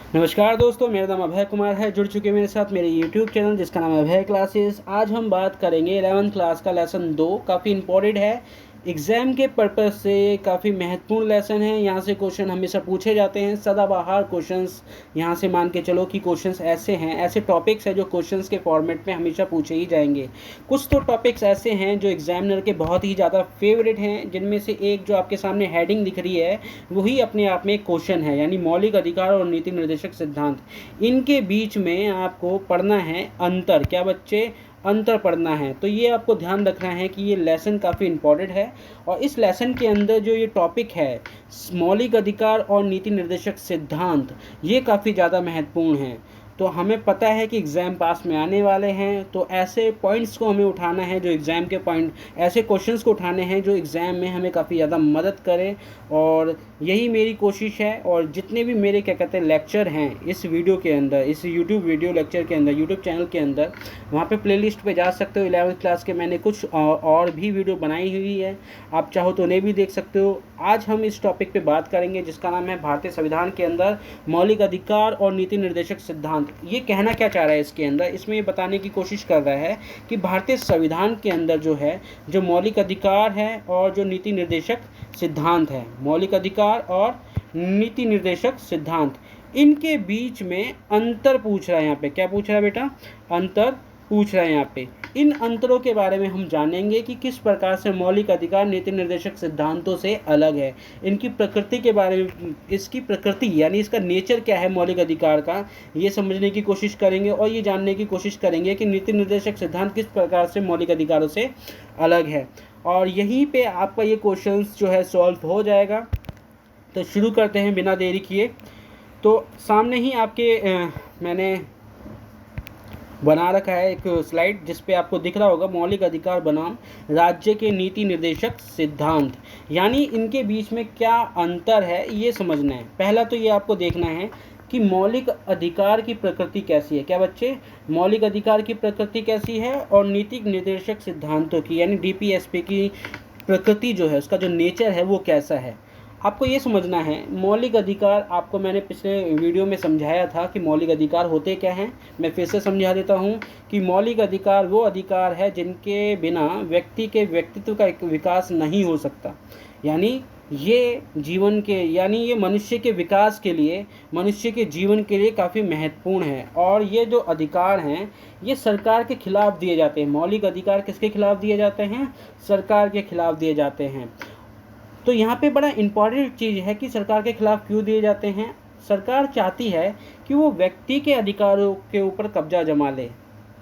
नमस्कार दोस्तों, मेरा नाम अभय कुमार है। जुड़ चुके मेरे साथ मेरे YouTube चैनल जिसका नाम है अभय क्लासेस। आज हम बात करेंगे 11th क्लास का लेसन 2। काफ़ी इंपॉर्टेंट है, एग्ज़ाम के पर्पज़ से काफ़ी महत्वपूर्ण लेसन है। यहाँ से क्वेश्चन हमेशा पूछे जाते हैं, सदाबहार क्वेश्चंस। यहाँ से मान के चलो कि क्वेश्चंस ऐसे हैं, ऐसे टॉपिक्स हैं जो क्वेश्चंस के फॉर्मेट में हमेशा पूछे ही जाएंगे। कुछ तो टॉपिक्स ऐसे हैं जो एग्जामिनर के बहुत ही ज़्यादा फेवरेट हैं, जिनमें से एक जो आपके सामने हेडिंग दिख रही है वही अपने आप में एक क्वेश्चन है, यानी मौलिक अधिकार और नीति निर्देशक सिद्धांत। इनके बीच में आपको पढ़ना है अंतर। क्या बच्चे? अंतर पढ़ना है। तो ये आपको ध्यान रखना है कि ये लेसन काफ़ी इंपॉर्टेंट है और इस लेसन के अंदर जो ये टॉपिक है मौलिक अधिकार और नीति निर्देशक सिद्धांत, ये काफ़ी ज़्यादा महत्वपूर्ण है। तो हमें पता है कि एग्ज़ाम पास में आने वाले हैं, तो ऐसे पॉइंट्स को हमें उठाना है जो एग्ज़ाम के पॉइंट, ऐसे क्वेश्चंस को उठाने हैं जो एग्ज़ाम में हमें काफ़ी ज़्यादा मदद करें। और यही मेरी कोशिश है। और जितने भी मेरे क्या कहते हैं लेक्चर हैं इस वीडियो के अंदर, इस यूट्यूब वीडियो लेक्चर के अंदर, यूट्यूब चैनल के अंदर, वहाँ पे प्लेलिस्ट पे जा सकते हो। 11th क्लास के मैंने कुछ और भी वीडियो बनाई हुई है, आप चाहो तो उन्हें भी देख सकते हो। आज हम इस टॉपिक पे बात करेंगे जिसका नाम है भारतीय संविधान के अंदर मौलिक अधिकार और नीति निर्देशक सिद्धांत। ये कहना क्या चाह रहा है इसके अंदर? इसमें ये बताने की कोशिश कर रहा है कि भारतीय संविधान के अंदर जो है, जो मौलिक अधिकार है और जो नीति निर्देशक सिद्धांत है, मौलिक अधिकार और नीति निर्देशक सिद्धांत, इनके बीच में अंतर पूछ रहा है। यहाँ पे क्या पूछ रहा है बेटा? अंतर पूछ रहा है। यहाँ पे इन अंतरों के बारे में हम जानेंगे कि किस प्रकार से मौलिक अधिकार नीति निर्देशक सिद्धांतों से अलग है। इनकी प्रकृति के बारे में, इसकी प्रकृति यानी इसका नेचर क्या है मौलिक अधिकार का, ये समझने की कोशिश करेंगे और ये जानने की कोशिश करेंगे कि नीति निर्देशक सिद्धांत किस प्रकार से मौलिक अधिकारों से अलग है। और यहीं पे आपका ये क्वेश्चन जो है सॉल्व हो जाएगा। तो शुरू करते हैं बिना देरी किए। तो सामने ही आपके मैंने बना रखा है एक स्लाइड जिस पे आपको दिख रहा होगा मौलिक अधिकार बनाम राज्य के नीति निर्देशक सिद्धांत, यानी इनके बीच में क्या अंतर है ये समझना है। पहला तो ये आपको देखना है कि मौलिक अधिकार की प्रकृति कैसी है। क्या बच्चे? मौलिक अधिकार की प्रकृति कैसी है और नीति निर्देशक सिद्धांतों की यानी डीपीएसपी की प्रकृति जो है, उसका जो नेचर है वो कैसा है, आपको ये समझना है। मौलिक अधिकार आपको मैंने पिछले वीडियो में समझाया था कि मौलिक अधिकार होते क्या हैं। मैं फिर से समझा देता हूँ कि मौलिक अधिकार वो अधिकार है जिनके बिना व्यक्ति के व्यक्तित्व का एक विकास नहीं हो सकता। यानी ये जीवन के, यानी ये मनुष्य के विकास के लिए, मनुष्य के जीवन के लिए काफ़ी महत्वपूर्ण है। और ये जो अधिकार हैं ये सरकार के खिलाफ दिए जाते हैं। मौलिक अधिकार किसके खिलाफ दिए जाते हैं? सरकार के खिलाफ दिए जाते हैं। तो यहाँ पे बड़ा इम्पॉर्टेंट चीज़ है कि सरकार के खिलाफ क्यों दिए जाते हैं। सरकार चाहती है कि वो व्यक्ति के अधिकारों के ऊपर कब्जा जमा ले,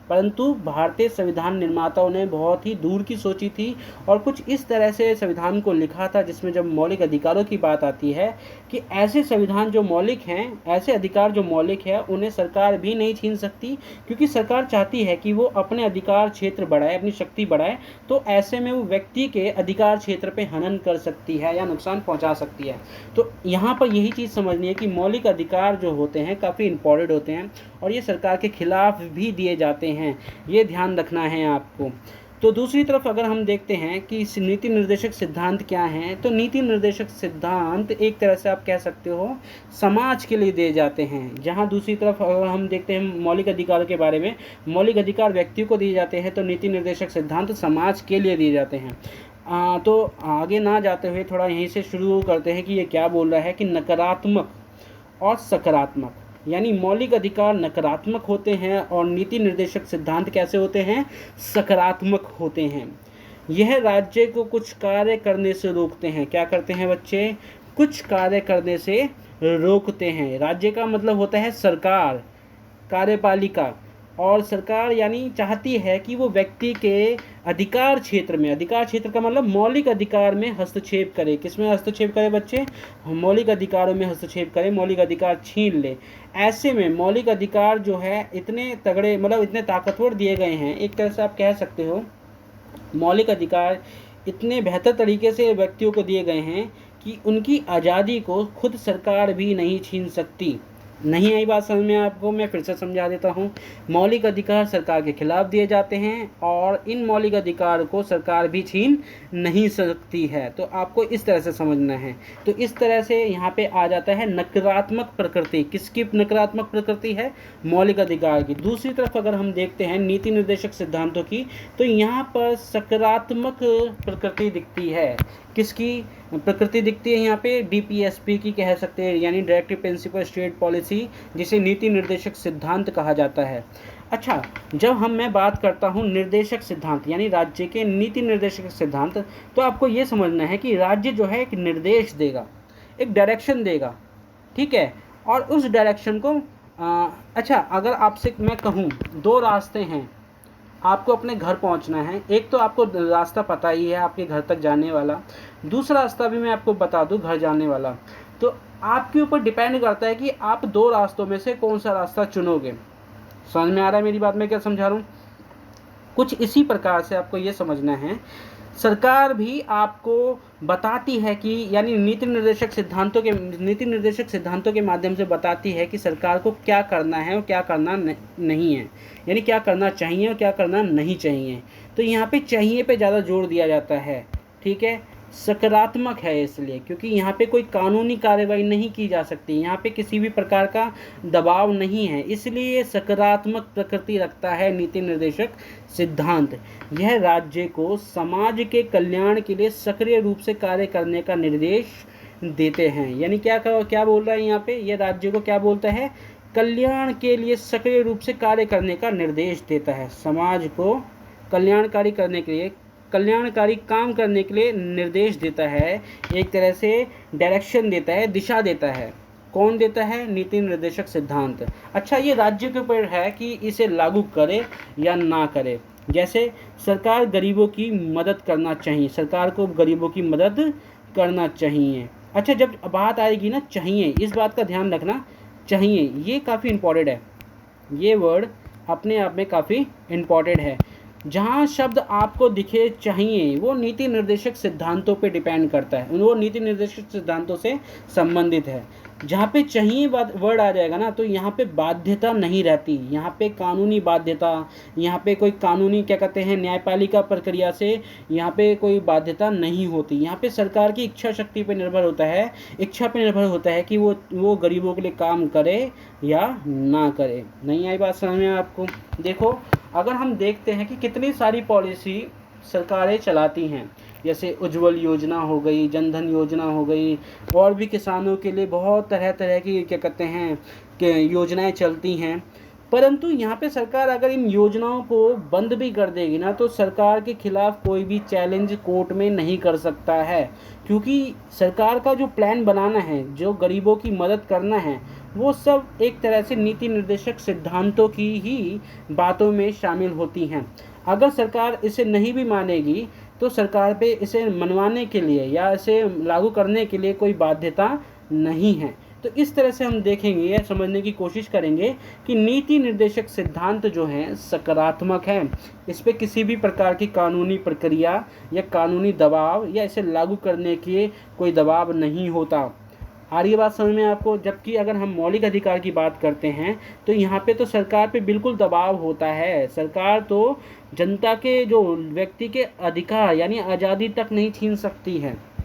परंतु भारतीय संविधान निर्माताओं ने बहुत ही दूर की सोची थी और कुछ इस तरह से संविधान को लिखा था जिसमें जब मौलिक अधिकारों की बात आती है कि ऐसे संविधान जो मौलिक हैं, ऐसे अधिकार जो मौलिक है, उन्हें सरकार भी नहीं छीन सकती, क्योंकि सरकार चाहती है कि वो अपने अधिकार क्षेत्र बढ़ाए, अपनी शक्ति बढ़ाए। तो ऐसे में वो व्यक्ति के अधिकार क्षेत्र पे हनन कर सकती है या नुकसान पहुंचा सकती है। तो यहाँ पर यही चीज़ समझनी है कि मौलिक अधिकार जो होते हैं काफ़ी इंपॉर्टेंट होते हैं और ये सरकार के खिलाफ भी दिए जाते हैं, ये ध्यान रखना है आपको। तो दूसरी तरफ अगर हम देखते हैं कि नीति निर्देशक सिद्धांत क्या हैं, तो नीति निर्देशक सिद्धांत एक तरह से आप कह सकते हो समाज के लिए दिए जाते हैं। जहां दूसरी तरफ अगर हम देखते हैं मौलिक अधिकारों के बारे में, मौलिक अधिकार व्यक्तियों को दिए जाते हैं, तो नीति निर्देशक सिद्धांत समाज के लिए दिए जाते हैं। तो आगे ना जाते हुए थोड़ा यहीं से शुरू करते हैं कि ये क्या बोल रहा है कि नकारात्मक और सकारात्मक, यानी मौलिक अधिकार नकारात्मक होते हैं और नीति निर्देशक सिद्धांत कैसे होते हैं? सकारात्मक होते हैं। यह राज्य को कुछ कार्य करने से रोकते हैं। क्या करते हैं बच्चे? कुछ कार्य करने से रोकते हैं। राज्य का मतलब होता है सरकार, कार्यपालिका। और सरकार यानी चाहती है कि वो व्यक्ति के अधिकार क्षेत्र में, अधिकार क्षेत्र का मतलब मौलिक अधिकार में हस्तक्षेप करे। किस में हस्तक्षेप करे बच्चे? मौलिक अधिकारों में हस्तक्षेप करे, मौलिक अधिकार छीन ले। ऐसे में मौलिक अधिकार जो है इतने तगड़े, मतलब इतने ताकतवर दिए गए हैं, एक तरह से आप कह सकते हो मौलिक अधिकार इतने बेहतर तरीके से व्यक्तियों को दिए गए हैं कि उनकी आज़ादी को खुद सरकार भी नहीं छीन सकती। नहीं आई बात समझ में आपको? मैं फिर से समझा देता हूँ। मौलिक अधिकार सरकार के खिलाफ दिए जाते हैं और इन मौलिक अधिकार को सरकार भी छीन नहीं सकती है। तो आपको इस तरह से समझना है। तो इस तरह से यहाँ पे आ जाता है नकारात्मक प्रकृति। किसकी नकारात्मक प्रकृति है? मौलिक अधिकार की। दूसरी तरफ अगर हम देखते हैं नीति निर्देशक सिद्धांतों की, तो यहाँ पर सकारात्मक प्रकृति दिखती है। किसकी प्रकृति दिखती है? यहाँ पे डीपीएसपी की कह सकते हैं, यानी डायरेक्टिव प्रिंसिपल स्टेट पॉलिसी, जिसे नीति निर्देशक सिद्धांत कहा जाता है। अच्छा, जब मैं बात करता हूँ निर्देशक सिद्धांत यानी राज्य के नीति निर्देशक सिद्धांत, तो आपको ये समझना है कि राज्य जो है एक निर्देश देगा, एक डायरेक्शन देगा, ठीक है, और उस डायरेक्शन को अच्छा, अगर आपसे मैं कहूँ दो रास्ते हैं आपको अपने घर पहुंचना है, एक तो आपको रास्ता पता ही है आपके घर तक जाने वाला, दूसरा रास्ता भी मैं आपको बता दूं घर जाने वाला। तो आपके ऊपर डिपेंड करता है कि आप दो रास्तों में से कौन सा रास्ता चुनोगे। समझ में आ रहा है मेरी बात? मैं क्या समझा रहा हूँ? कुछ इसी प्रकार से आपको ये समझना है। सरकार भी आपको बताती है कि यानी नीति निर्देशक सिद्धांतों के माध्यम से बताती है कि सरकार को क्या करना है और क्या करना नहीं है, यानी क्या करना चाहिए और क्या करना नहीं चाहिए। तो यहाँ पे चाहिए पे ज़्यादा जोर दिया जाता है, ठीक है। सकारात्मक है इसलिए क्योंकि यहाँ पे कोई कानूनी कार्रवाई नहीं की जा सकती, यहाँ पे किसी भी प्रकार का दबाव नहीं है, इसलिए सकारात्मक प्रकृति रखता है नीति निर्देशक सिद्धांत। यह राज्य को समाज के कल्याण के लिए सक्रिय रूप से कार्य करने का निर्देश देते हैं। यानी क्या बोल रहा है यहाँ पे? यह राज्य को क्या बोलता है? कल्याण के लिए सक्रिय रूप से कार्य करने का निर्देश देता है। समाज को कल्याणकारी काम करने के लिए निर्देश देता है, एक तरह से डायरेक्शन देता है, दिशा देता है। कौन देता है? नीति निर्देशक सिद्धांत। अच्छा, ये राज्य के ऊपर है कि इसे लागू करे या ना करे। जैसे सरकार गरीबों की मदद करना चाहिए, सरकार को गरीबों की मदद करना चाहिए। अच्छा, जब बात आएगी ना चाहिए, इस बात का ध्यान रखना, चाहिए ये काफ़ी इम्पॉर्टेंट है, ये वर्ड अपने आप में काफ़ी इम्पॉर्टेंट है। जहाँ शब्द आपको दिखे चाहिए, वो नीति निर्देशक सिद्धांतों पे डिपेंड करता है, वो नीति निर्देशक सिद्धांतों से संबंधित है। जहाँ पे चाहिए वर्ड आ जाएगा ना, तो यहाँ पे बाध्यता नहीं रहती, यहाँ पे कानूनी बाध्यता, यहाँ पे कोई कानूनी क्या कहते हैं न्यायपालिका प्रक्रिया से यहाँ पे कोई बाध्यता नहीं होती। यहाँ पे सरकार की इच्छा शक्ति पे निर्भर होता है, इच्छा पे निर्भर होता है कि वो गरीबों के लिए काम करे या ना करे। नहीं आई बात समझ में आपको? देखो, अगर हम देखते हैं कि कितनी सारी पॉलिसी सरकारें चलाती हैं, जैसे उज्ज्वल योजना हो गई, जनधन योजना हो गई, और भी किसानों के लिए बहुत तरह तरह की क्या कहते हैं कि योजनाएं चलती हैं। परंतु यहाँ पे सरकार अगर इन योजनाओं को बंद भी कर देगी ना, तो सरकार के खिलाफ कोई भी चैलेंज कोर्ट में नहीं कर सकता है, क्योंकि सरकार का जो प्लान बनाना है, जो गरीबों की मदद करना है, वो सब एक तरह से नीति निर्देशक सिद्धांतों की ही बातों में शामिल होती हैं। अगर सरकार इसे नहीं भी मानेगी, तो सरकार पे इसे मनवाने के लिए या इसे लागू करने के लिए कोई बाध्यता नहीं है। तो इस तरह से हम देखेंगे या समझने की कोशिश करेंगे कि नीति निर्देशक सिद्धांत जो हैं सकारात्मक हैं, इस पर किसी भी प्रकार की कानूनी प्रक्रिया या कानूनी दबाव या इसे लागू करने के कोई दबाव नहीं होता। आ रही है बात समझ में आपको? जबकि अगर हम मौलिक अधिकार की बात करते हैं, तो यहाँ पे तो सरकार पे बिल्कुल दबाव होता है। सरकार तो जनता के जो व्यक्ति के अधिकार यानी आज़ादी तक नहीं छीन सकती है।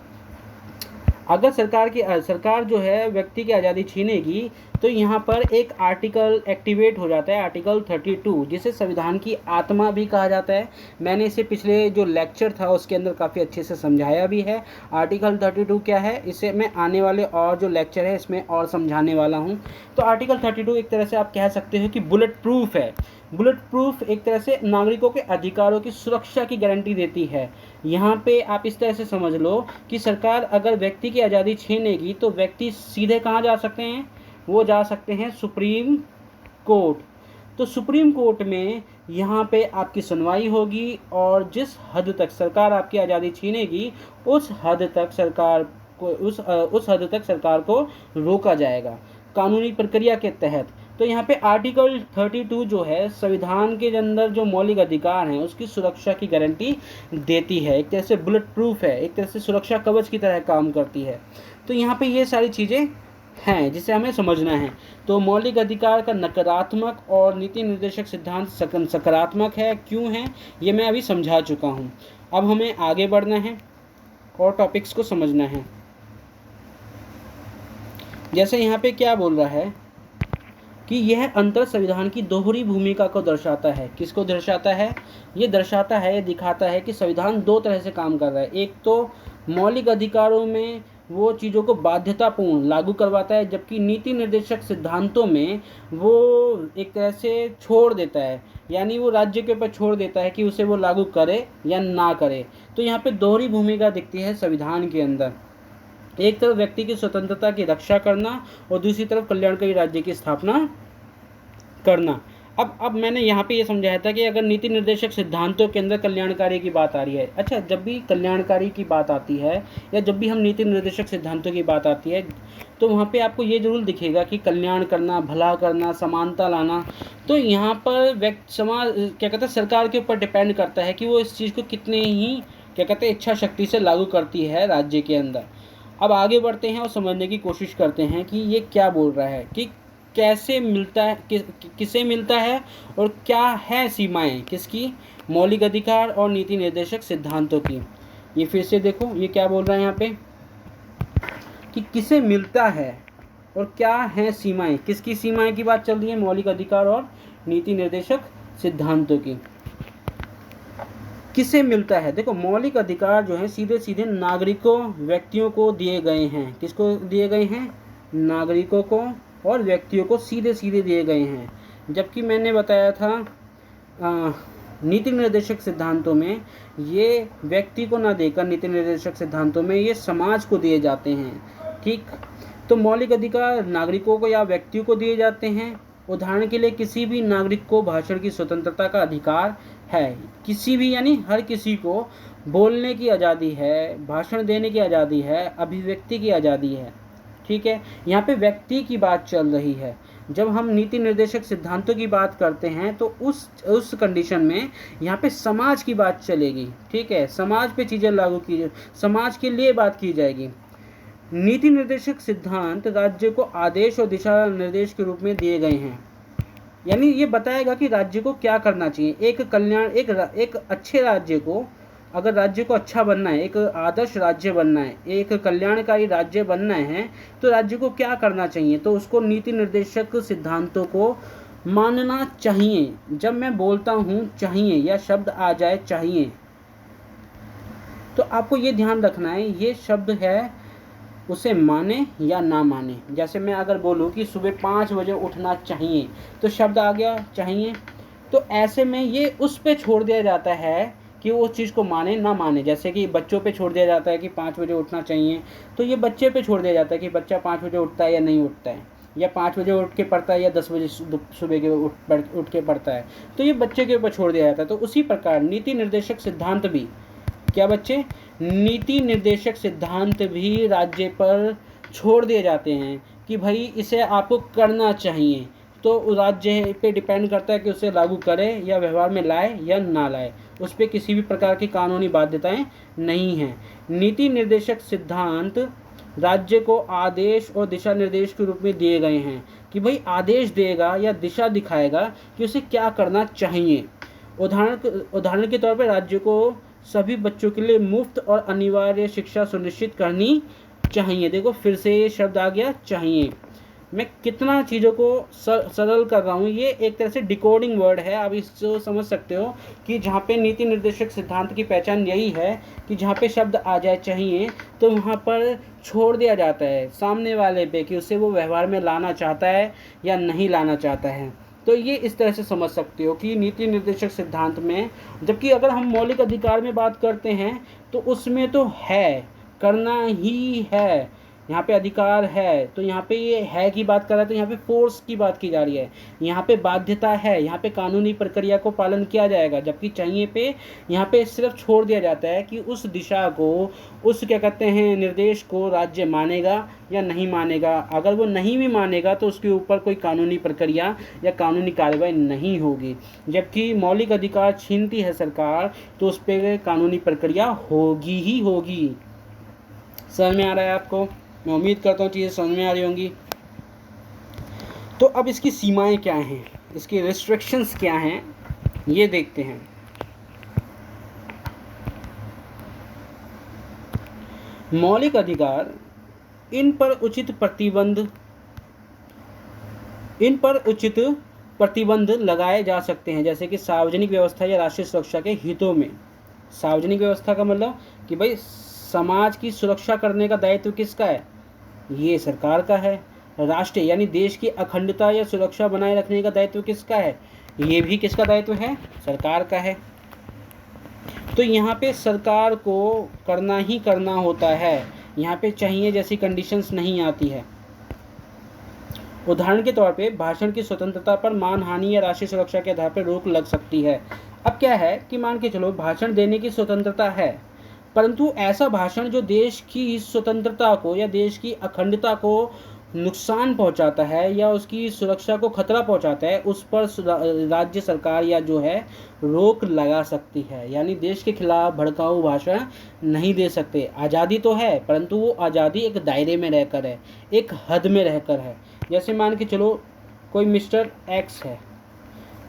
अगर सरकार जो है व्यक्ति की आज़ादी छीनेगी, तो यहाँ पर एक आर्टिकल एक्टिवेट हो जाता है, आर्टिकल 32, जिसे संविधान की आत्मा भी कहा जाता है। मैंने इसे पिछले जो लेक्चर था उसके अंदर काफ़ी अच्छे से समझाया भी है। आर्टिकल 32 क्या है, इसे मैं आने वाले और जो लेक्चर है इसमें और समझाने वाला हूँ। तो आर्टिकल 32 एक तरह से आप कह सकते हो कि बुलेट प्रूफ है। बुलेट प्रूफ एक तरह से नागरिकों के अधिकारों की सुरक्षा की गारंटी देती है। यहाँ पे आप इस तरह से समझ लो कि सरकार अगर व्यक्ति की आज़ादी छीनेगी, तो व्यक्ति सीधे कहाँ जा सकते हैं? वो जा सकते हैं सुप्रीम कोर्ट। तो सुप्रीम कोर्ट में यहाँ पे आपकी सुनवाई होगी, और जिस हद तक सरकार आपकी आज़ादी छीनेगी, उस हद तक सरकार को रोका जाएगा कानूनी प्रक्रिया के तहत। तो यहाँ पे आर्टिकल 32 जो है संविधान के अंदर जो मौलिक अधिकार हैं उसकी सुरक्षा की गारंटी देती है। एक तरह से बुलेट प्रूफ है, एक तरह से सुरक्षा कवच की तरह काम करती है। तो यहाँ पे ये सारी चीज़ें हैं जिसे हमें समझना है। तो मौलिक अधिकार का नकारात्मक और नीति निर्देशक सिद्धांत सकारात्मक है, क्यों है ये मैं अभी समझा चुका हूँ। अब हमें आगे बढ़ना है और टॉपिक्स को समझना है। जैसे यहाँ पे क्या बोल रहा है कि यह अंतर संविधान की दोहरी भूमिका को दर्शाता है। किसको दर्शाता है? ये दर्शाता है, ये दिखाता है कि संविधान दो तरह से काम कर रहा है। एक तो मौलिक अधिकारों में वो चीज़ों को बाध्यतापूर्ण लागू करवाता है, जबकि नीति निर्देशक सिद्धांतों में वो एक तरह से छोड़ देता है, यानी वो राज्य के ऊपर छोड़ देता है कि उसे वो लागू करे या ना करे। तो यहाँ पे दोहरी भूमिका दिखती है संविधान के अंदर। एक तरफ व्यक्ति की स्वतंत्रता की रक्षा करना और दूसरी तरफ कल्याणकारी राज्य की स्थापना करना। अब मैंने यहाँ पे ये समझाया था कि अगर नीति निर्देशक सिद्धांतों के अंदर कल्याणकारी की बात आ रही है, अच्छा जब भी कल्याणकारी की बात आती है या जब भी हम नीति निर्देशक सिद्धांतों की बात आती है तो वहाँ पे आपको ये जरूर दिखेगा कि कल्याण करना, भला करना, समानता लाना। तो यहाँ पर व्यक्ति समाज क्या कहते हैं सरकार के ऊपर डिपेंड करता है कि वो इस चीज़ को कितने ही क्या कहते हैं इच्छा शक्ति से लागू करती है राज्य के अंदर। अब आगे बढ़ते हैं और समझने की कोशिश करते हैं कि ये क्या बोल रहा है, कि कैसे मिलता है, किसे मिलता है और क्या है सीमाएं किसकी, मौलिक अधिकार और नीति निर्देशक सिद्धांतों की। ये फिर से देखो ये क्या बोल रहा है यहाँ पे कि किसे मिलता है और क्या है सीमाएं, किसकी सीमाएं की बात चल रही है, मौलिक अधिकार और नीति निर्देशक सिद्धांतों की। किसे मिलता है? देखो मौलिक अधिकार जो है सीधे सीधे नागरिकों व्यक्तियों को दिए गए हैं। किसको दिए गए हैं? नागरिकों को और व्यक्तियों को सीधे सीधे दिए गए हैं। जबकि मैंने बताया था नीति निर्देशक सिद्धांतों में ये व्यक्ति को ना देकर नीति निर्देशक सिद्धांतों में ये समाज को दिए जाते हैं। ठीक, तो मौलिक अधिकार नागरिकों को या व्यक्तियों को दिए जाते हैं। उदाहरण के लिए किसी भी नागरिक को भाषण की स्वतंत्रता का अधिकार है। किसी भी यानी हर किसी को बोलने की आज़ादी है, भाषण देने की आज़ादी है, अभिव्यक्ति की आज़ादी है। ठीक है, यहाँ पे व्यक्ति की बात चल रही है। जब हम नीति निर्देशक सिद्धांतों की बात करते हैं तो उस कंडीशन में यहाँ पे समाज की बात चलेगी। ठीक है, समाज पे चीज़ें लागू की, समाज के लिए बात की जाएगी। नीति निर्देशक सिद्धांत राज्य को आदेश और दिशा निर्देश के रूप में दिए गए हैं, यानी ये बताएगा कि राज्य को क्या करना चाहिए। एक अच्छे राज्य को, अगर राज्य को अच्छा बनना है, एक आदर्श राज्य बनना है, एक कल्याणकारी राज्य बनना है तो राज्य को क्या करना चाहिए, तो उसको नीति निर्देशक सिद्धांतों को मानना चाहिए। जब मैं बोलता हूँ चाहिए या शब्द आ जाए चाहिए, तो आपको ये ध्यान रखना है ये शब्द है उसे माने या ना माने। जैसे मैं अगर बोलूँ कि सुबह 5 बजे उठना चाहिए तो शब्द आ गया चाहिए, तो ऐसे में ये उस पे छोड़ दिया जाता है कि वो उस चीज़ को माने ना माने। जैसे कि बच्चों पे छोड़ दिया जाता है कि 5 बजे उठना चाहिए, तो ये बच्चे पे छोड़ दिया जाता है कि बच्चा 5 बजे उठता है या नहीं उठता है, या 5 बजे उठ के पढ़ता है या 10 बजे सुबह के उठ के पढ़ता है, तो ये बच्चे के ऊपर छोड़ दिया जाता है। तो उसी प्रकार नीति निर्देशक सिद्धांत भी क्या बच्चे, नीति निर्देशक सिद्धांत भी राज्य पर छोड़ दिए जाते हैं कि भाई इसे आपको करना चाहिए। तो राज्य पे डिपेंड करता है कि उसे लागू करे या व्यवहार में लाए या ना लाए, उस पर किसी भी प्रकार की कानूनी बाध्यताएं नहीं हैं। नीति निर्देशक सिद्धांत राज्य को आदेश और दिशा निर्देश के रूप में दिए गए हैं कि भाई आदेश देगा या दिशा दिखाएगा कि उसे क्या करना चाहिए। उदाहरण के तौर पर राज्य को सभी बच्चों के लिए मुफ्त और अनिवार्य शिक्षा सुनिश्चित करनी चाहिए। देखो फिर से ये शब्द आ गया चाहिए। मैं कितना चीज़ों को सरल कर रहा हूँ, ये एक तरह से डिकोडिंग वर्ड है। आप इसको समझ सकते हो कि जहाँ पे नीति निर्देशक सिद्धांत की पहचान यही है कि जहाँ पे शब्द आ जाए चाहिए तो वहाँ पर छोड़ दिया जाता है सामने वाले पे कि उसे वो व्यवहार में लाना चाहता है या नहीं लाना चाहता है। तो ये इस तरह से समझ सकते हो कि नीति निर्देशक सिद्धांत में, जबकि अगर हम मौलिक अधिकार में बात करते हैं तो उसमें तो है, करना ही है, यहाँ पे अधिकार है, तो यहाँ पे ये है की बात कर रहा है तो यहाँ पे फोर्स की बात की जा रही है, यहाँ पे बाध्यता है, यहाँ पे कानूनी प्रक्रिया को पालन किया जाएगा। जबकि चाहिए पे यहाँ पे सिर्फ छोड़ दिया जाता है कि उस दिशा को, उस क्या कहते हैं निर्देश को राज्य मानेगा या नहीं मानेगा। अगर वो नहीं भी मानेगा तो उसके ऊपर कोई कानूनी प्रक्रिया या कानूनी कार्रवाई नहीं होगी। जबकि मौलिक अधिकार छीनती है सरकार तो उस पर कानूनी प्रक्रिया होगी ही होगी। समझ में आ रहा है आपको? मैं उम्मीद करता हूँ चीज़ें समझ में आ रही होंगी। तो अब इसकी सीमाएं क्या हैं, इसकी रिस्ट्रिक्शंस क्या हैं, ये देखते हैं। मौलिक अधिकार, इन पर उचित प्रतिबंध लगाए जा सकते हैं, जैसे कि सार्वजनिक व्यवस्था या राष्ट्रीय सुरक्षा के हितों में। सार्वजनिक व्यवस्था का मतलब कि भाई समाज की सुरक्षा करने का दायित्व किसका है, ये सरकार का है। राष्ट्रीय यानी देश की अखंडता या सुरक्षा बनाए रखने का दायित्व किसका है, ये भी किसका दायित्व है, सरकार का है। तो यहाँ पे सरकार को करना ही करना होता है, यहाँ पे चाहिए जैसी कंडीशंस नहीं आती है। उदाहरण के तौर पे भाषण की स्वतंत्रता पर मानहानि या राष्ट्रीय सुरक्षा के आधार पर रोक लग सकती है। अब क्या है कि मान के चलो भाषण देने की स्वतंत्रता है, परंतु ऐसा भाषण जो देश की स्वतंत्रता को या देश की अखंडता को नुकसान पहुंचाता है या उसकी सुरक्षा को खतरा पहुंचाता है, उस पर राज्य सरकार या जो है रोक लगा सकती है। यानी देश के खिलाफ भड़काऊ भाषण नहीं दे सकते। आज़ादी तो है, परंतु वो आज़ादी एक दायरे में रहकर है, एक हद में रहकर है। जैसे मान के चलो कोई मिस्टर एक्स है,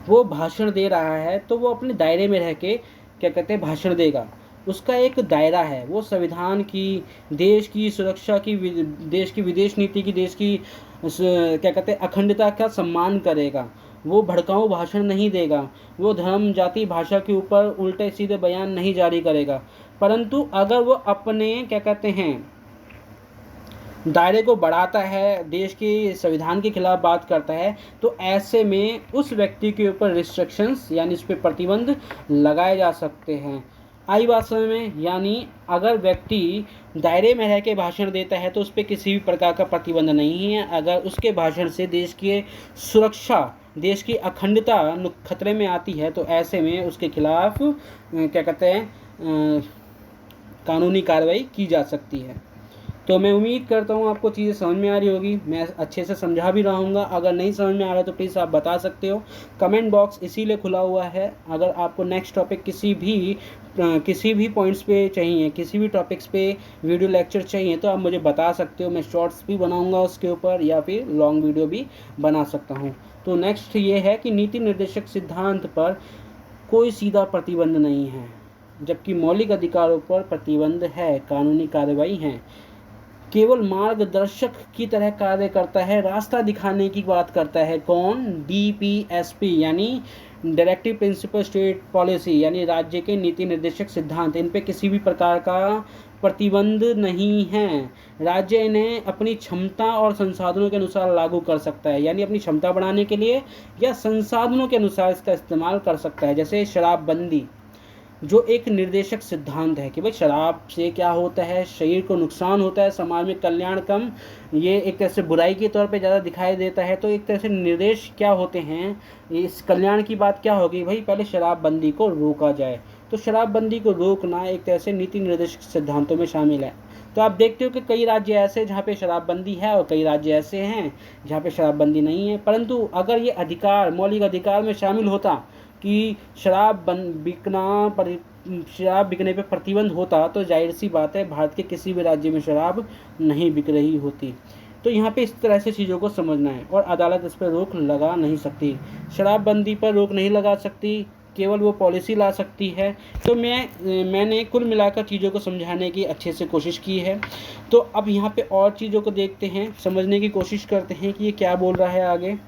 वो भाषण दे रहा है, तो वो अपने दायरे में रह के क्या कहते हैं भाषण देगा। उसका एक दायरा है, वो संविधान की, देश की सुरक्षा की, देश की विदेश नीति की, देश की क्या कहते हैं अखंडता का सम्मान करेगा। वो भड़काऊ भाषण नहीं देगा, वो धर्म, जाति, भाषा के ऊपर उल्टे सीधे बयान नहीं जारी करेगा। परंतु अगर वो अपने क्या कहते हैं दायरे को बढ़ाता है, देश के संविधान के खिलाफ बात करता है, तो ऐसे में उस व्यक्ति के ऊपर रिस्ट्रिक्शंस यानी उस पर प्रतिबंध लगाए जा सकते हैं। आई बात समझ में? यानी अगर व्यक्ति दायरे में रह के भाषण देता है तो उस पर किसी भी प्रकार का प्रतिबंध नहीं है। अगर उसके भाषण से देश की सुरक्षा, देश की अखंडता खतरे में आती है, तो ऐसे में उसके खिलाफ क्या कहते हैं कानूनी कार्रवाई की जा सकती है। तो मैं उम्मीद करता हूँ आपको चीज़ें समझ में आ रही होगी, मैं अच्छे से समझा भी रहूँगा। अगर नहीं समझ में आ रहा तो प्लीज़ आप बता सकते हो। कमेंट बॉक्स इसीलिए खुला हुआ है, अगर आपको नेक्स्ट टॉपिक किसी भी पॉइंट्स पे चाहिए, किसी भी टॉपिक्स पे वीडियो लेक्चर चाहिए, तो आप मुझे बता सकते हो। मैं शॉर्ट्स भी बनाऊँगा उसके ऊपर या फिर लॉन्ग वीडियो भी बना सकता हूँ। तो नेक्स्ट ये है कि नीति निर्देशक सिद्धांत पर कोई सीधा प्रतिबंध नहीं है, जबकि मौलिक अधिकारों पर प्रतिबंध है, कानूनी कार्रवाई है। केवल मार्गदर्शक की तरह कार्य करता है, रास्ता दिखाने की बात करता है। कौन? DPSP यानी डायरेक्टिव प्रिंसिपल स्टेट पॉलिसी, यानी राज्य के नीति निर्देशक सिद्धांत। इन पे किसी भी प्रकार का प्रतिबंध नहीं है। राज्य इन्हें अपनी क्षमता और संसाधनों के अनुसार लागू कर सकता है, यानी अपनी क्षमता बढ़ाने के लिए या संसाधनों के अनुसार इसका इस्तेमाल कर सकता है। जैसे शराबबंदी, जो एक निर्देशक सिद्धांत है कि भाई शराब से क्या होता है, शरीर को नुकसान होता है, समाज में कल्याण कम, ये एक तरह से बुराई के तौर पे ज़्यादा दिखाई देता है। तो एक तरह से निर्देश क्या होते हैं, इस कल्याण की बात क्या होगी, भाई पहले शराबबंदी को रोका जाए। तो शराबबंदी को रोकना एक तरह से नीति निर्देशक सिद्धांतों में शामिल है। तो आप देखते हो कि कई राज्य ऐसे हैं जहाँ पे शराबबंदी है और कई राज्य ऐसे हैं जहाँ पे शराबबंदी नहीं है। परंतु अगर ये अधिकार मौलिक अधिकार में शामिल होता कि शराब बिकने पे प्रतिबंध होता, तो जाहिर सी बात है भारत के किसी भी राज्य में शराब नहीं बिक रही होती। तो यहाँ पे इस तरह से चीज़ों को समझना है, और अदालत इस पर रोक लगा नहीं सकती, शराबबंदी पर रोक नहीं लगा सकती, केवल वो पॉलिसी ला सकती है। तो मैंने कुल मिलाकर चीज़ों को समझाने की अच्छे से कोशिश की है। तो अब यहाँ पे और चीज़ों को देखते हैं, समझने की कोशिश करते हैं कि ये क्या बोल रहा है आगे,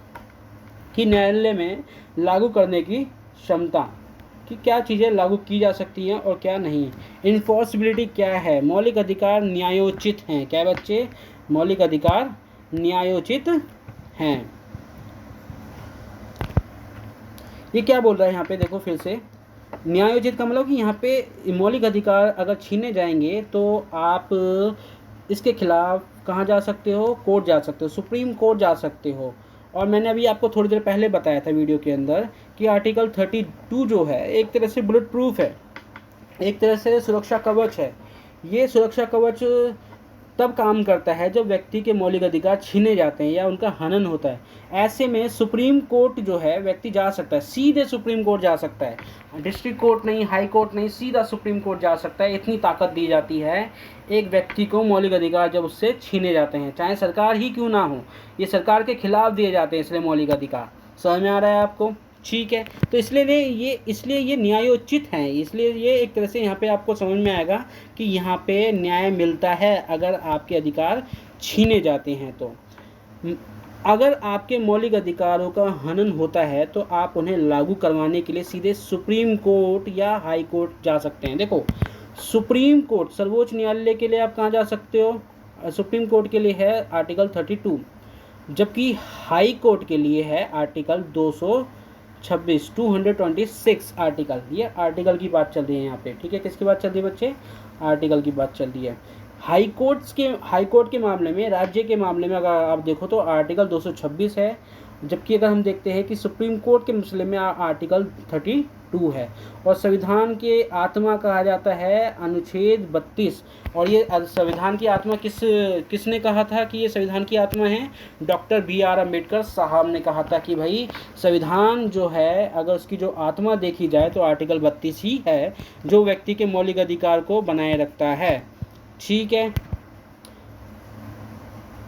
कि न्यायालय में लागू करने की क्षमता कि क्या चीज़ें लागू की जा सकती हैं और क्या नहीं। इन्फोर्सिबिलिटी क्या है, मौलिक अधिकार न्यायोचित हैं। क्या बच्चे? मौलिक अधिकार न्यायोचित हैं। ये क्या बोल रहा है यहाँ पे, देखो फिर से, न्यायोचित का मतलब कि यहाँ पे मौलिक अधिकार अगर छीने जाएंगे तो आप इसके खिलाफ कहाँ जा सकते हो, कोर्ट जा सकते हो, सुप्रीम कोर्ट जा सकते हो। और मैंने अभी आपको थोड़ी देर पहले बताया था वीडियो के अंदर कि आर्टिकल 32 जो है एक तरह से बुलेट प्रूफ है, एक तरह से सुरक्षा कवच है। ये सुरक्षा कवच तब काम करता है जब व्यक्ति के मौलिक अधिकार छीने जाते हैं या उनका हनन होता है। ऐसे में सुप्रीम कोर्ट जो है व्यक्ति जा सकता है, सीधे सुप्रीम कोर्ट जा सकता है, डिस्ट्रिक्ट कोर्ट नहीं, हाई कोर्ट नहीं, सीधा सुप्रीम कोर्ट जा सकता है। इतनी ताकत दी जाती है एक व्यक्ति को मौलिक अधिकार जब उससे छीने जाते हैं, चाहे सरकार ही क्यों ना हो। ये सरकार के खिलाफ दिए जाते हैं इसलिए मौलिक अधिकार। समझ में आ रहा है आपको? ठीक है, तो इसलिए ये न्यायोचित हैं, इसलिए ये एक तरह से यहाँ पे आपको समझ में आएगा कि यहाँ पे न्याय मिलता है अगर आपके अधिकार छीने जाते हैं। तो अगर आपके मौलिक अधिकारों का हनन होता है तो आप उन्हें लागू करवाने के लिए सीधे सुप्रीम कोर्ट या हाई कोर्ट जा सकते हैं। देखो, सुप्रीम कोर्ट, सर्वोच्च न्यायालय के लिए आप कहाँ जा सकते हो? सुप्रीम कोर्ट के लिए है आर्टिकल 32, जबकि हाई कोर्ट के लिए है आर्टिकल 226 आर्टिकल। ये आर्टिकल की बात चल रही है यहाँ पे, ठीक है। किसकी बात चल रही है बच्चे? आर्टिकल की बात चल रही है। हाई कोर्ट के मामले में, राज्य के मामले में अगर आप देखो तो आर्टिकल 226 है, जबकि अगर हम देखते हैं कि सुप्रीम कोर्ट के मसले में आर्टिकल 32 है। और संविधान के आत्मा कहा जाता है अनुच्छेद 32। और ये संविधान की आत्मा किसने कहा था कि ये संविधान की आत्मा है? डॉक्टर BR अम्बेडकर साहब ने कहा था कि भाई संविधान जो है अगर उसकी जो आत्मा देखी जाए तो आर्टिकल 32 ही है जो व्यक्ति के मौलिक अधिकार को बनाए रखता है। ठीक है।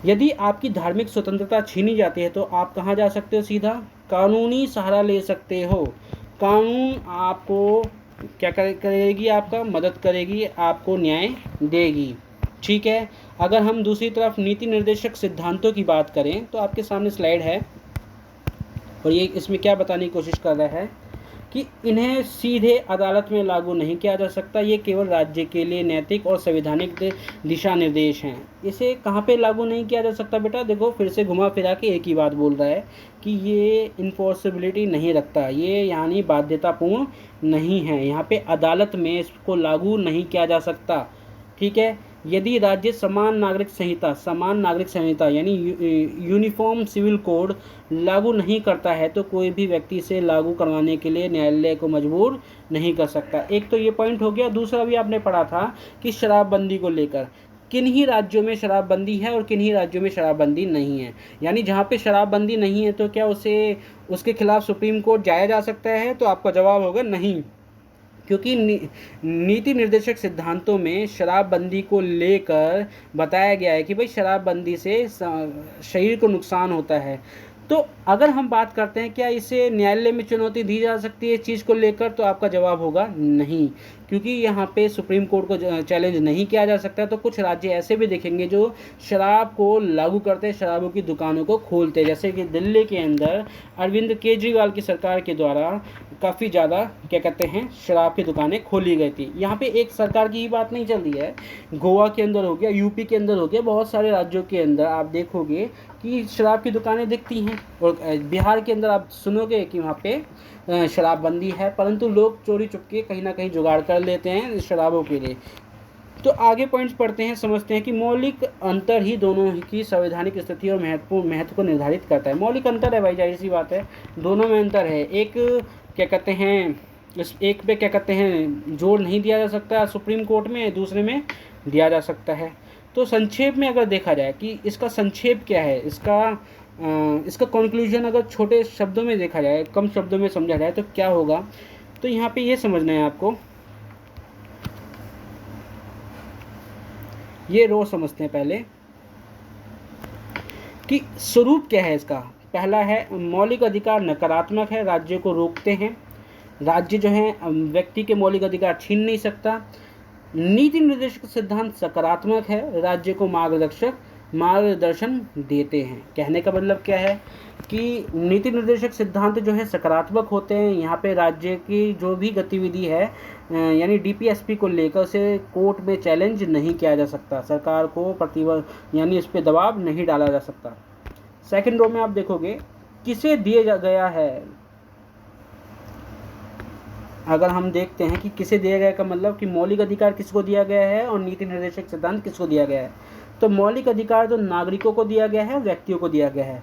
यदि आपकी धार्मिक स्वतंत्रता छीनी जाती है तो आप कहाँ जा सकते हो? सीधा कानूनी सहारा ले सकते हो। कानून आपको क्या करेगी? आपका मदद करेगी, आपको न्याय देगी। ठीक है। अगर हम दूसरी तरफ नीति निर्देशक सिद्धांतों की बात करें तो आपके सामने स्लाइड है और ये इसमें क्या बताने की कोशिश कर रहा है कि इन्हें सीधे अदालत में लागू नहीं किया जा सकता। ये केवल राज्य के लिए नैतिक और संवैधानिक दिशा निर्देश हैं। इसे कहाँ पे लागू नहीं किया जा सकता बेटा? देखो, फिर से घुमा फिरा के एक ही बात बोल रहा है कि ये इन्फोर्सेबिलिटी नहीं रखता, ये यानी बाध्यतापूर्ण नहीं है। यहाँ पे अदालत में इसको लागू नहीं किया जा सकता। ठीक है। यदि राज्य समान नागरिक संहिता यानी यूनिफॉर्म सिविल कोड लागू नहीं करता है तो कोई भी व्यक्ति इसे लागू करवाने के लिए न्यायालय को मजबूर नहीं कर सकता। एक तो ये पॉइंट हो गया। दूसरा भी आपने पढ़ा था कि शराबबंदी को लेकर किन्हीं राज्यों में शराबबंदी है और किन्हीं राज्यों में शराबबंदी नहीं है। यानी जहाँ पे शराबबंदी नहीं है तो क्या उसके खिलाफ सुप्रीम कोर्ट जाया जा सकता है? तो आपका जवाब होगा नहीं, क्योंकि नीति निर्देशक सिद्धांतों में शराबबंदी को लेकर बताया गया है कि भाई शराबबंदी से शरीर को नुकसान होता है। तो अगर हम बात करते हैं क्या इसे न्यायालय में चुनौती दी जा सकती है इस चीज़ को लेकर, तो आपका जवाब होगा नहीं, क्योंकि यहाँ पे सुप्रीम कोर्ट को चैलेंज नहीं किया जा सकता। तो कुछ राज्य ऐसे भी देखेंगे जो शराब को लागू करते हैं, शराबों की दुकानों को खोलते हैं, जैसे कि दिल्ली के अंदर अरविंद केजरीवाल की सरकार के द्वारा काफ़ी ज़्यादा क्या कहते हैं शराब की दुकानें खोली गई थी। यहाँ पे एक सरकार की ही बात नहीं चल रही है, गोवा के अंदर हो गया, यूपी के अंदर हो गया, बहुत सारे राज्यों के अंदर आप देखोगे कि शराब की दुकानें दिखती हैं। और बिहार के अंदर आप सुनोगे कि वहाँ पे शराबबंदी है, परंतु लोग चोरी चुपके कहीं ना कहीं जुगाड़ कर लेते हैं शराबों के लिए। तो आगे पॉइंट्स पढ़ते हैं, समझते हैं कि मौलिक अंतर ही दोनों की संवैधानिक स्थिति और महत्व को निर्धारित करता है। मौलिक अंतर है भाई, जाहिर सी बात है, दोनों में अंतर है। एक क्या कहते हैं एक पे क्या कहते हैं जोर नहीं दिया जा सकता सुप्रीम कोर्ट में, दूसरे में दिया जा सकता है। तो संक्षेप में अगर देखा जाए कि इसका संक्षेप क्या है, इसका कंक्लूजन अगर छोटे शब्दों में देखा जाए, कम शब्दों में समझा जाए तो क्या होगा, तो यहाँ पे ये समझना है आपको, ये रो समझते हैं पहले कि स्वरूप क्या है इसका। पहला है मौलिक अधिकार नकारात्मक है, राज्य को रोकते हैं, राज्य जो है व्यक्ति के मौलिक अधिकार छीन नहीं सकता। नीति निर्देशक सिद्धांत सकारात्मक है, राज्य को मार्गदर्शन देते हैं। कहने का मतलब क्या है कि नीति निर्देशक सिद्धांत जो है सकारात्मक होते हैं। यहाँ पे राज्य की जो भी गतिविधि है यानी DPSP को लेकर उसे कोर्ट में चैलेंज नहीं किया जा सकता, सरकार को यानी इस पर दबाव नहीं डाला जा सकता। सेकंड रो में आप देखोगे किसे दिया गया है, अगर हम देखते हैं कि किसे दिया गया का मतलब कि मौलिक अधिकार किसको दिया गया है और नीति निर्देशक सिद्धांत किसको दिया गया है। तो मौलिक अधिकार तो नागरिकों को दिया गया है, व्यक्तियों को दिया गया है,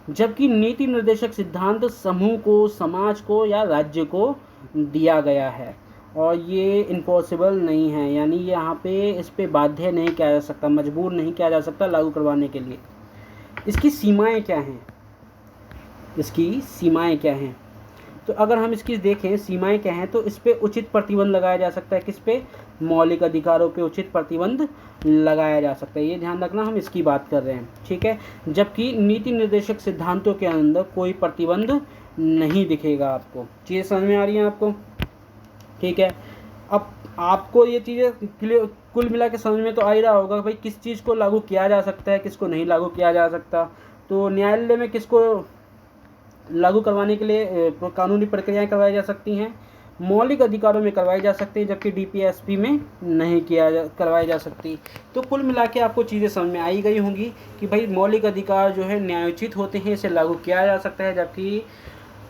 जबकि नीति निर्देशक सिद्धांत समूह को, समाज को या राज्य को दिया गया है। और ये इम्पॉसिबल नहीं है, यानी यहाँ पे इस पे बाध्य नहीं किया जा सकता, मजबूर नहीं किया जा सकता लागू करवाने के लिए। इसकी सीमाएं क्या हैं, इसकी सीमाएं क्या हैं? तो अगर हम इसकी देखें सीमाएं क्या हैं, तो इस पे उचित प्रतिबंध लगाया जा सकता है। किस पे? मौलिक अधिकारों पे उचित प्रतिबंध लगाया जा सकता है। ये ध्यान रखना, हम इसकी बात कर रहे हैं, ठीक है। जबकि नीति निर्देशक सिद्धांतों के अंदर कोई प्रतिबंध नहीं दिखेगा आपको। चीज़ें समझ में आ रही हैं आपको? ठीक है। अब आपको ये चीज़ें कुल मिला के समझ में तो आ ही रहा होगा भाई किस चीज़ को लागू किया जा सकता है, किसको नहीं लागू किया जा सकता। तो न्यायालय में किसको लागू करवाने के लिए कानूनी प्रक्रियाएं करवाई जा सकती हैं? मौलिक अधिकारों में करवाई जा सकती है, जबकि डीपीएसपी में नहीं करवाई जा सकती। तो कुल मिला के आपको चीज़ें समझ में आई गई होंगी कि भाई मौलिक अधिकार जो है न्यायोचित होते हैं, इसे लागू किया जा सकता है, जबकि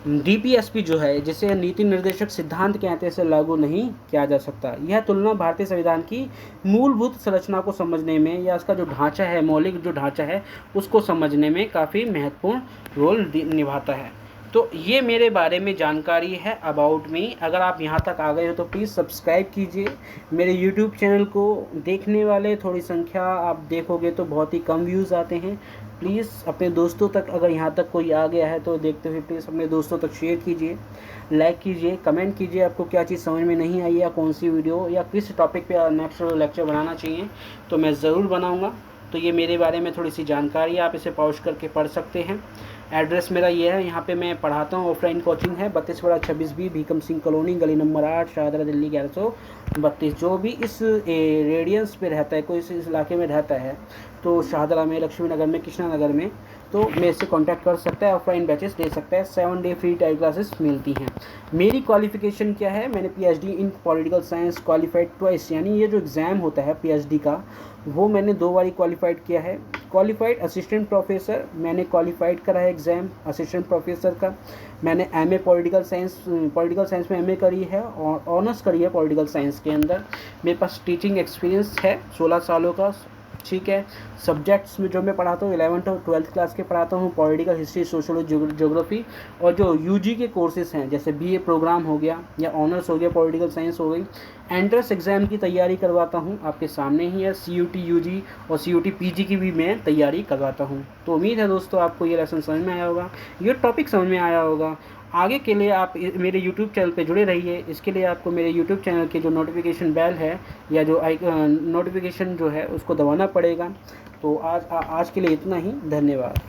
डीपीएसपी जो है, जिसे नीति निर्देशक सिद्धांत कहते हैं, इसे लागू नहीं किया जा सकता। यह तुलना भारतीय संविधान की मूलभूत संरचना को समझने में, या इसका जो ढांचा है, मौलिक जो ढांचा है, उसको समझने में काफ़ी महत्वपूर्ण रोल निभाता है। तो ये मेरे बारे में जानकारी है अबाउट मी। अगर आप यहाँ तक आ गए हो तो प्लीज़ सब्सक्राइब कीजिए मेरे यूट्यूब चैनल को। देखने वाले थोड़ी संख्या आप देखोगे तो बहुत ही कम व्यूज़ आते हैं। प्लीज़ अपने दोस्तों तक, अगर यहाँ तक कोई आ गया है तो देखते हुए प्लीज़ अपने दोस्तों तक शेयर कीजिए, लाइक कीजिए, कमेंट कीजिए आपको क्या चीज़ समझ में नहीं आई, या कौन सी वीडियो या किस टॉपिक पे नेक्स्ट लेक्चर बनाना चाहिए, तो मैं ज़रूर बनाऊँगा। तो ये मेरे बारे में थोड़ी सी जानकारी, आप इसे पॉज करके पढ़ सकते हैं। एड्रेस मेरा ये है, यहाँ पे मैं पढ़ाता हूँ, ऑफलाइन कोचिंग है, 32/26B भीकम सिंह कॉलोनी, गली नंबर 8, शाहदरा, दिल्ली 1132। जो भी इस रेडियंस पे रहता है, कोई इस इलाके में रहता है, तो शाहदरा में, लक्ष्मी नगर में, कृष्णा नगर में, तो मेरे से कांटेक्ट कर सकता है, ऑफलाइन बैचेस दे सकता है। 7 डे फ्री टाइम क्लासेस मिलती हैं। मेरी क्वालिफिकेशन क्या है? मैंने PhD in political science qualified twice, यानी ये जो एग्ज़ाम होता है पीएचडी का, वो मैंने 2 बारी क्वालिफाइड किया है। क्वालिफाइड असिस्टेंट प्रोफेसर मैंने क्वालिफाइड करा है एग्ज़ाम असिस्टेंट प्रोफेसर का। मैंने एमए पॉलिटिकल साइंस में एमए करी है और ऑनर्स करी है पॉलिटिकल साइंस के अंदर। मेरे पास टीचिंग एक्सपीरियंस है 16 सालों का, ठीक है। सब्जेक्ट्स में जो मैं पढ़ाता हूँ 11th और 12th क्लास के पढ़ाता हूँ, पॉलिटिकल हिस्ट्री, सोशोलॉजी, ज्योग्राफी। और जो यूजी के कोर्सेज़ हैं, जैसे बीए प्रोग्राम हो गया या ऑनर्स हो गया, पॉलिटिकल साइंस हो गई। एंट्रेंस एग्ज़ाम की तैयारी करवाता हूँ, आपके सामने ही है। सीयूटी यूजी और सीयूटी पीजी की भी मैं तैयारी करवाता हूँ। तो उम्मीद है दोस्तों आपको ये लेसन समझ में आया होगा, ये टॉपिक समझ में आया होगा। आगे के लिए आप मेरे YouTube चैनल पे जुड़े रहिए। इसके लिए आपको मेरे YouTube चैनल के जो नोटिफिकेशन बेल है, या जो नोटिफिकेशन जो है, उसको दबाना पड़ेगा। तो आज के लिए इतना ही, धन्यवाद।